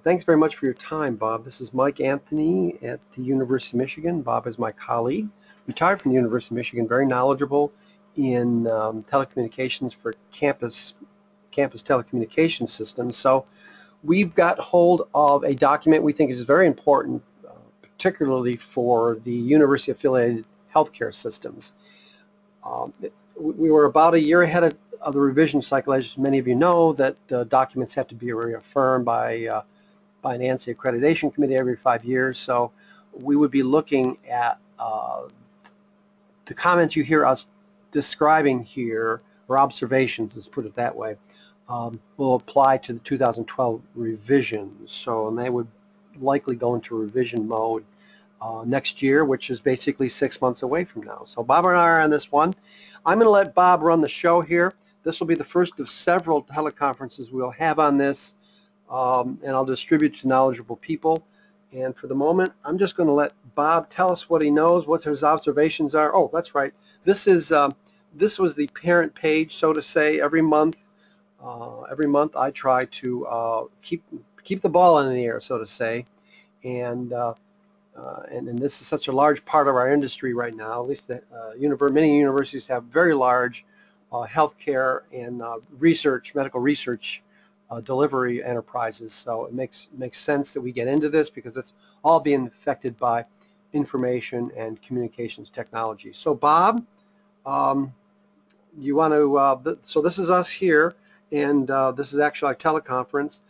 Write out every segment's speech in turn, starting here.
Thanks very much for your time, Bob. This is Mike Anthony at the University of Michigan. Bob is my colleague, retired from the University of Michigan, very knowledgeable in telecommunications for campus telecommunications systems. So we've got hold of a document we think is very important, particularly for the university-affiliated healthcare systems. We were about a year ahead of the revision cycle. As many of you know, that documents have to be reaffirmed by an ANSI accreditation committee every 5 years. So we would be looking at the comments you hear us describing here, or observations, let's put it that way, will apply to the 2012 revisions. So, and they would likely go into revision mode next year, which is basically 6 months away from now. So Bob and I are on this one. I'm going to let Bob run the show here. This will be the first of several teleconferences we'll have on this, and I'll distribute to knowledgeable people. And for the moment, I'm just going to let Bob tell us what he knows, what his observations are. Oh, that's right. This was the parent page, so to say. Every month I try to keep the ball in the air, so to say, and this is such a large part of our industry right now. At least many universities have very large healthcare and medical research delivery enterprises. So it makes sense that we get into this because it's all being affected by information and communications technology. So Bob, you want to? So this is us here, and this is actually our teleconference.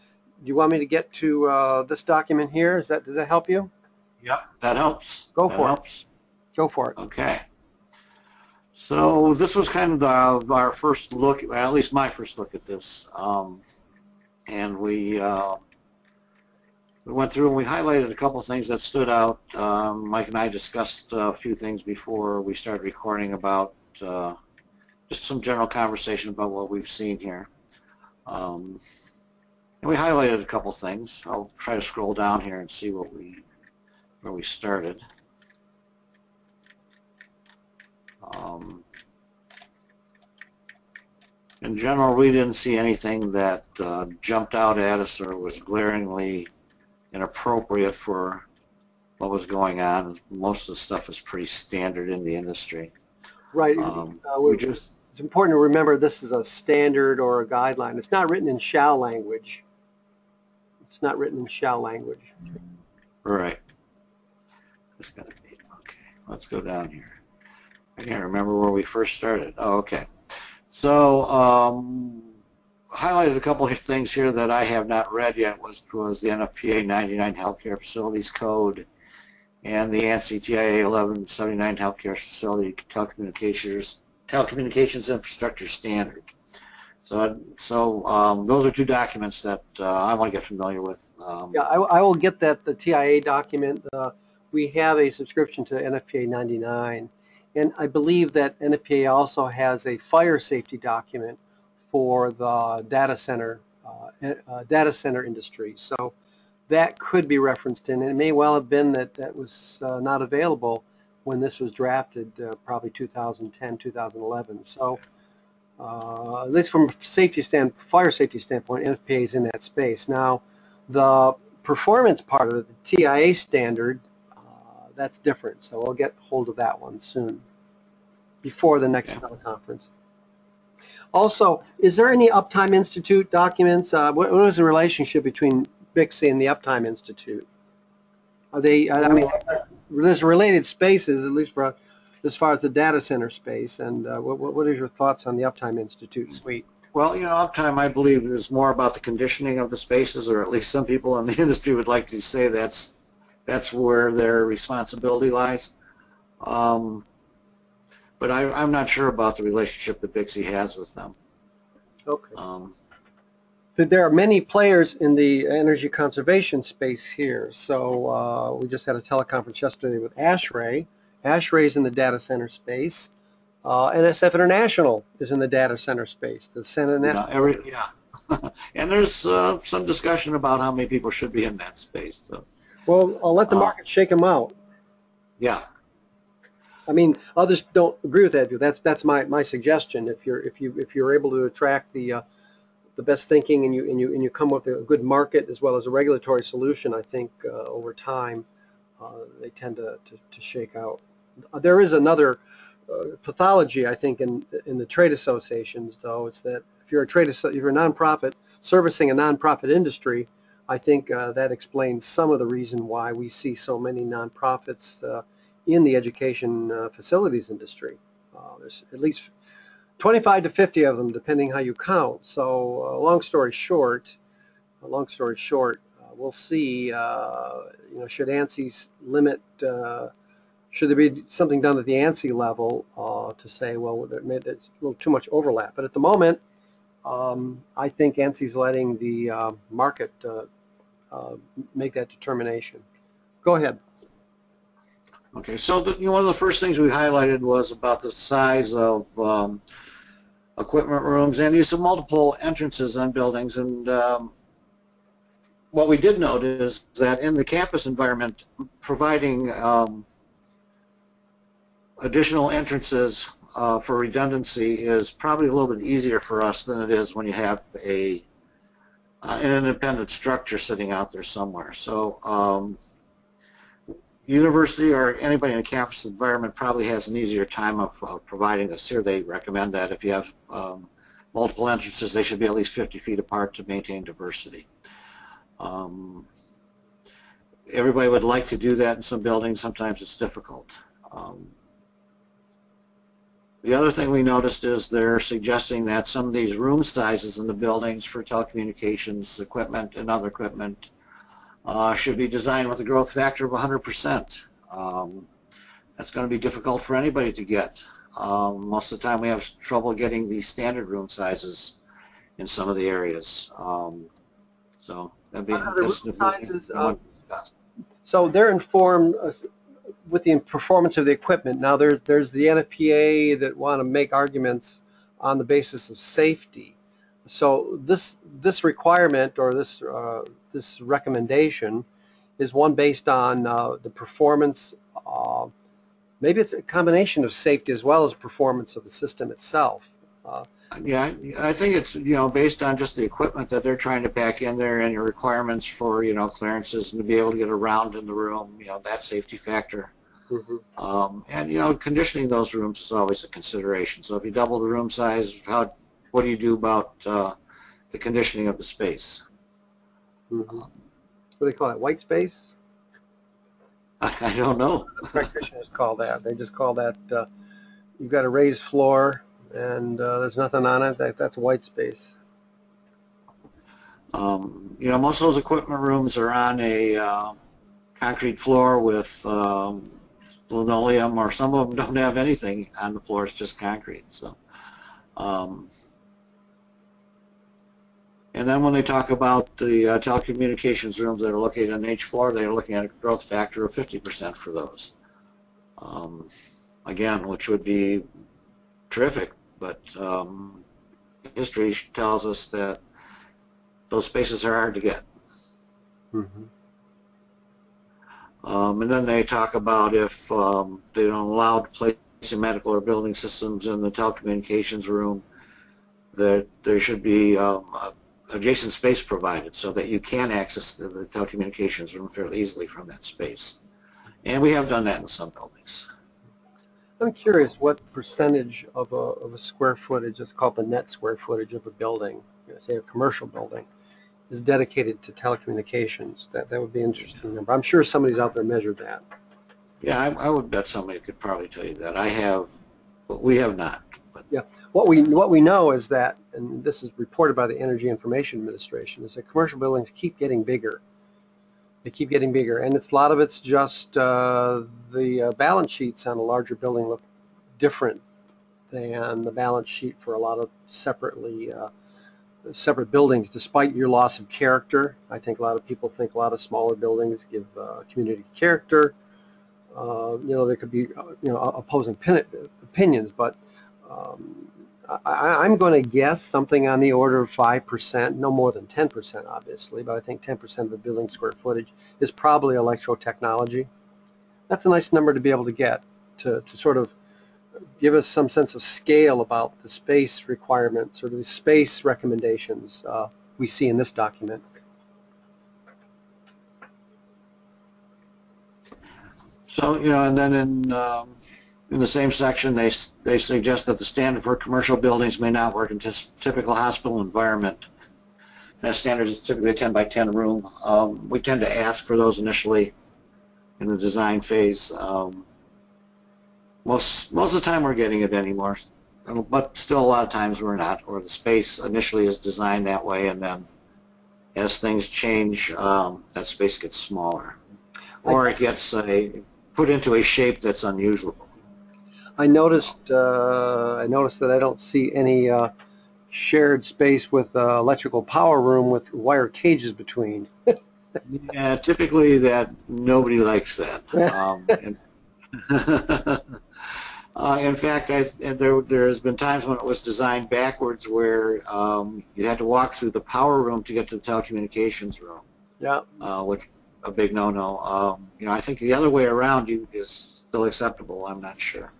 Do you want me to get to this document here? Does that help you? Yep, that helps. Go for it. Go for it. Okay. So this was kind of our first look, well, at least my first look at this, and we went through and we highlighted a couple of things that stood out. Mike and I discussed a few things before we started recording about just some general conversation about what we've seen here. And we highlighted a couple of things. I'll try to scroll down here and see where we started. In general, we didn't see anything that jumped out at us or was glaringly inappropriate for what was going on. Most of the stuff is pretty standard in the industry. Right. It's important to remember this is a standard or a guideline. It's not written in shall language. It's not written in shall language. Right. It's got to be. Okay, let's go down here. I can't remember where we first started. Oh, okay. So highlighted a couple of things here that I have not read yet was the NFPA 99 Healthcare Facilities Code and the ANSI TIA 1179 Healthcare Facility Telecommunications Infrastructure Standard. So those are two documents that I want to get familiar with. Yeah, I will get the TIA document. We have a subscription to NFPA 99. And I believe that NFPA also has a fire safety document for the data center industry. So that could be referenced in. It may well have been that was not available when this was drafted, probably 2010, 2011. So at least from a fire safety standpoint, NFPA is in that space. Now, the performance part of the TIA standard, that's different, so we'll get hold of that one soon, before the next teleconference. Also, is there any Uptime Institute documents? What is the relationship between BICSI and the Uptime Institute? Are they, I mean, there's related spaces, at least for as far as the data center space, and what are your thoughts on the Uptime Institute suite? Well, you know, uptime, I believe, is more about the conditioning of the spaces, or at least some people in the industry would like to say that's where their responsibility lies. But I'm not sure about the relationship that BICSI has with them. Okay. There are many players in the energy conservation space here. So we just had a teleconference yesterday with ASHRAE. ASHRAE is in the data center space. NSF International is in the data center space. The Senate. Yeah. And there's some discussion about how many people should be in that space. So. Well, I'll let the market shake them out. Yeah. I mean, others don't agree with that view. That's my suggestion. If you're able to attract the the best thinking and you come up with a good market as well as a regulatory solution, I think over time they tend to shake out. There is another pathology, I think, in the trade associations, though. It's that if you're a nonprofit servicing a nonprofit industry, I think that explains some of the reason why we see so many nonprofits in the education facilities industry. There's at least 25 to 50 of them, depending how you count. So, long story short, we'll see. Should ANSY's limit? Should there be something done at the ANSI level to say, well, there's a little too much overlap? But at the moment, I think ANSY's letting the market make that determination. Go ahead. Okay, so one of the first things we highlighted was about the size of equipment rooms and use of multiple entrances on buildings. And what we did note is that in the campus environment, providing additional entrances for redundancy is probably a little bit easier for us than it is when you have an independent structure sitting out there somewhere. So university or anybody in a campus environment probably has an easier time of providing this here. They recommend that if you have multiple entrances, they should be at least 50 feet apart to maintain diversity. Everybody would like to do that in some buildings. Sometimes it's difficult. The other thing we noticed is they're suggesting that some of these room sizes in the buildings for telecommunications equipment and other equipment should be designed with a growth factor of 100%. That's going to be difficult for anybody to get. Most of the time we have trouble getting these standard room sizes in some of the areas. So that'd be the room sizes. So they're informed with the performance of the equipment. Now there's the NFPA that want to make arguments on the basis of safety. So this requirement or this recommendation is one based on the performance. Maybe it's a combination of safety as well as performance of the system itself. Yeah, I think it's based on just the equipment that they're trying to pack in there and your requirements for clearances and to be able to get around in the room. That safety factor. Mm-hmm. And conditioning those rooms is always a consideration. So if you double the room size, what do you do about the conditioning of the space? Mm-hmm. What do they call it? White space? I don't know. Practitioners call that. They just call that you've got a raised floor and there's nothing on it. That's white space. Most of those equipment rooms are on a concrete floor with linoleum, or some of them don't have anything on the floor. It's just concrete. So, and then when they talk about the telecommunications rooms that are located on each floor, they're looking at a growth factor of 50% for those. Again, which would be terrific, but history tells us that those spaces are hard to get. Mm-hmm. And then they talk about if they don't allow placing medical or building systems in the telecommunications room, that there should be adjacent space provided so that you can access the telecommunications room fairly easily from that space. And we have done that in some buildings. I'm curious what percentage of a square footage, it's called the net square footage of a building, say a commercial building, is dedicated to telecommunications. That would be an interesting number. I'm sure somebody's out there measured that. Yeah, I would bet somebody could probably tell you that. I have, but we have not. But. Yeah, what we know is that, and this is reported by the Energy Information Administration, is that commercial buildings keep getting bigger. They keep getting bigger, and a lot of it's just the balance sheets on a larger building look different than the balance sheet for a lot of separate buildings, despite your loss of character. I think a lot of people think a lot of smaller buildings give community character. There could be opposing opinions, but I'm going to guess something on the order of 5%, no more than 10%, obviously, but I think 10% of the building square footage is probably electrotechnology. That's a nice number to be able to get to sort of give us some sense of scale about the space requirements or the space recommendations we see in this document. So, and then in the same section, they suggest that the standard for commercial buildings may not work in typical hospital environment. That standard is typically a 10 by 10 room. We tend to ask for those initially in the design phase. Most of the time we're getting it anymore, but still a lot of times we're not, or the space initially is designed that way, and then as things change, that space gets smaller, or it gets put into a shape that's unusual. I noticed that I don't see any shared space with electrical power room with wire cages between. Yeah, typically that nobody likes that. In fact, there has been times when it was designed backwards, where you had to walk through the power room to get to the telecommunications room. Yeah. Which a big no-no. I think the other way around is still acceptable. I'm not sure.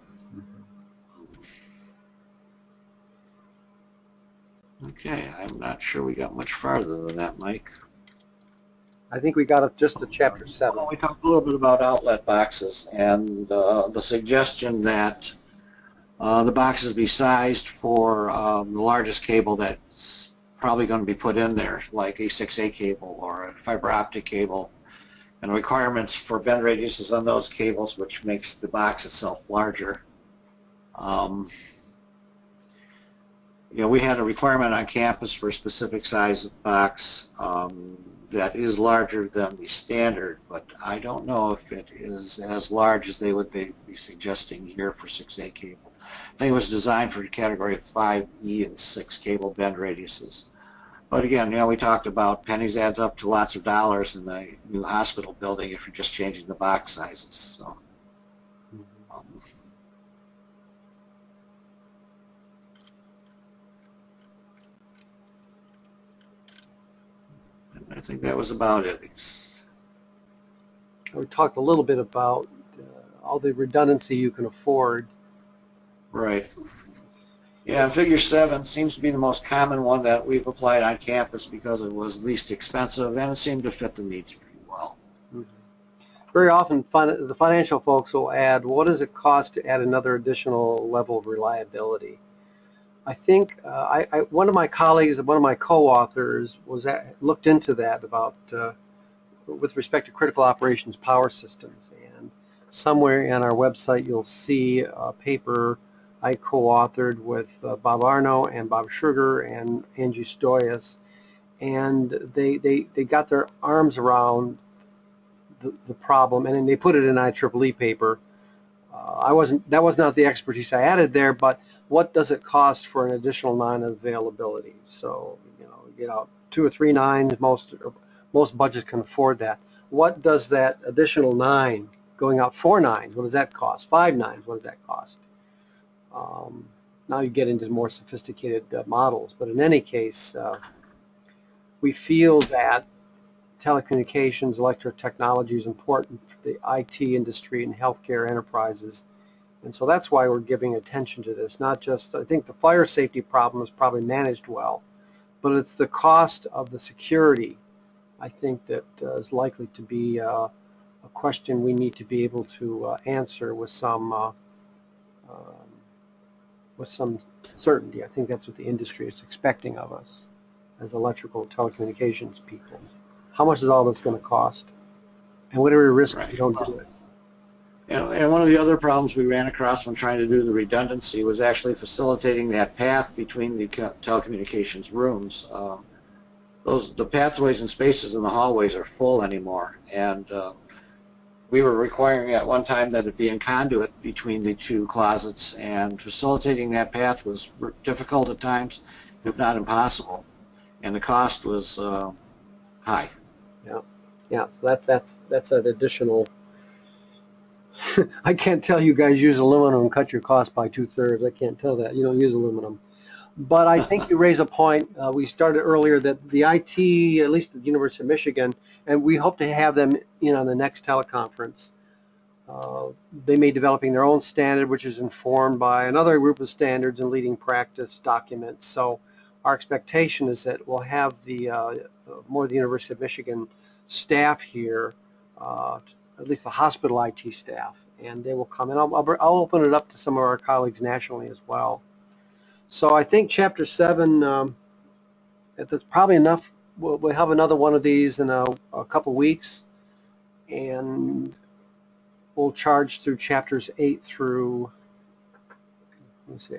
Okay, I'm not sure we got much farther than that, Mike. I think we got up just to chapter 7. Well, we talked a little bit about outlet boxes and the suggestion that the boxes be sized for the largest cable that's probably going to be put in there, like a 6A cable or a fiber optic cable, and requirements for bend radiuses on those cables, which makes the box itself larger. We had a requirement on campus for a specific size box that is larger than the standard, but I don't know if it is as large as they would be suggesting here for 6A cable. I think it was designed for a category of 5E and 6 cable bend radiuses. But again, we talked about pennies adds up to lots of dollars in the new hospital building if you're just changing the box sizes. So. I think that was about it. We talked a little bit about all the redundancy you can afford. Right. Yeah, figure 7 seems to be the most common one that we've applied on campus because it was least expensive and it seemed to fit the needs pretty well. Very often the financial folks will add, what does it cost to add another additional level of reliability? I think one of my colleagues, one of my co-authors, looked into that about with respect to critical operations power systems. And somewhere on our website you'll see a paper I co-authored with Bob Arno and Bob Sugar and Angie Stoyas, and they got their arms around the problem, and then they put it in an IEEE paper. That was not the expertise I added there, but what does it cost for an additional 9 availability? So, you get out 2 or 3 9s, most budgets can afford that. What does that additional 9, going out 4 9s, what does that cost? 5 9s, what does that cost? Now you get into more sophisticated models, but in any case, we feel that telecommunications, electric technology is important for the IT industry and healthcare enterprises. And so that's why we're giving attention to this. Not just, I think the fire safety problem is probably managed well, but it's the cost of the security, I think, that is likely to be a question we need to be able to answer with some certainty. I think that's what the industry is expecting of us as electrical telecommunications people. How much is all this going to cost? And what are the risks if you don't do it? And one of the other problems we ran across when trying to do the redundancy was actually facilitating that path between the telecommunications rooms. The pathways and spaces in the hallways are full anymore, and we were requiring at one time that it be in conduit between the 2 closets, and facilitating that path was difficult at times, if not impossible, and the cost was high. Yeah. So that's an additional. I can't tell you guys use aluminum and cut your cost by 2/3. I can't tell that. You don't use aluminum. But I think you raise a point. We started earlier that the IT, at least at the University of Michigan, and we hope to have them in on the next teleconference, They may be developing their own standard, which is informed by another group of standards and leading practice documents. So our expectation is that we'll have the more of the University of Michigan staff here, at least the hospital IT staff, and they will come in. I'll open it up to some of our colleagues nationally as well. So I think Chapter 7, that's probably enough. We'll have another one of these in a couple weeks, and we'll charge through Chapters 8 through, let me see,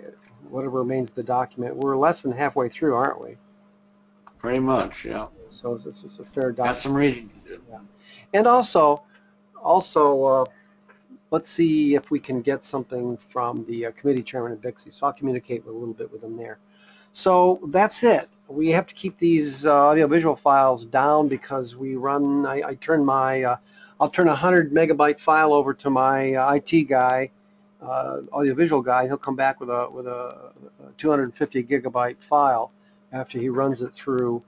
whatever remains of the document. We're less than halfway through, aren't we? Pretty much, yeah. So it's a fair document. Got some reading to do. Yeah. And also, let's see if we can get something from the committee chairman at BICSI. So I'll communicate a little bit with them there. So that's it. We have to keep these audiovisual files down because we run, I'll turn a 100 megabyte file over to my IT guy, audiovisual guy, and he'll come back with a 250 gigabyte file after he runs it through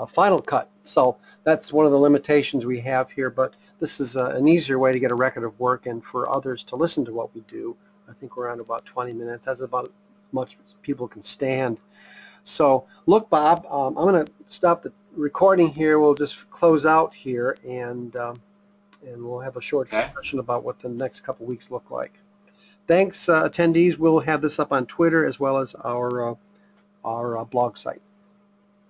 Final Cut. So that's one of the limitations we have here, but this is an easier way to get a record of work and for others to listen to what we do. I think we're on about 20 minutes. That's about as much as people can stand. So look, Bob, I'm going to stop the recording here. We'll just close out here, and we'll have a short discussion about what the next couple weeks look like. Thanks, attendees. We'll have this up on Twitter as well as our blog site.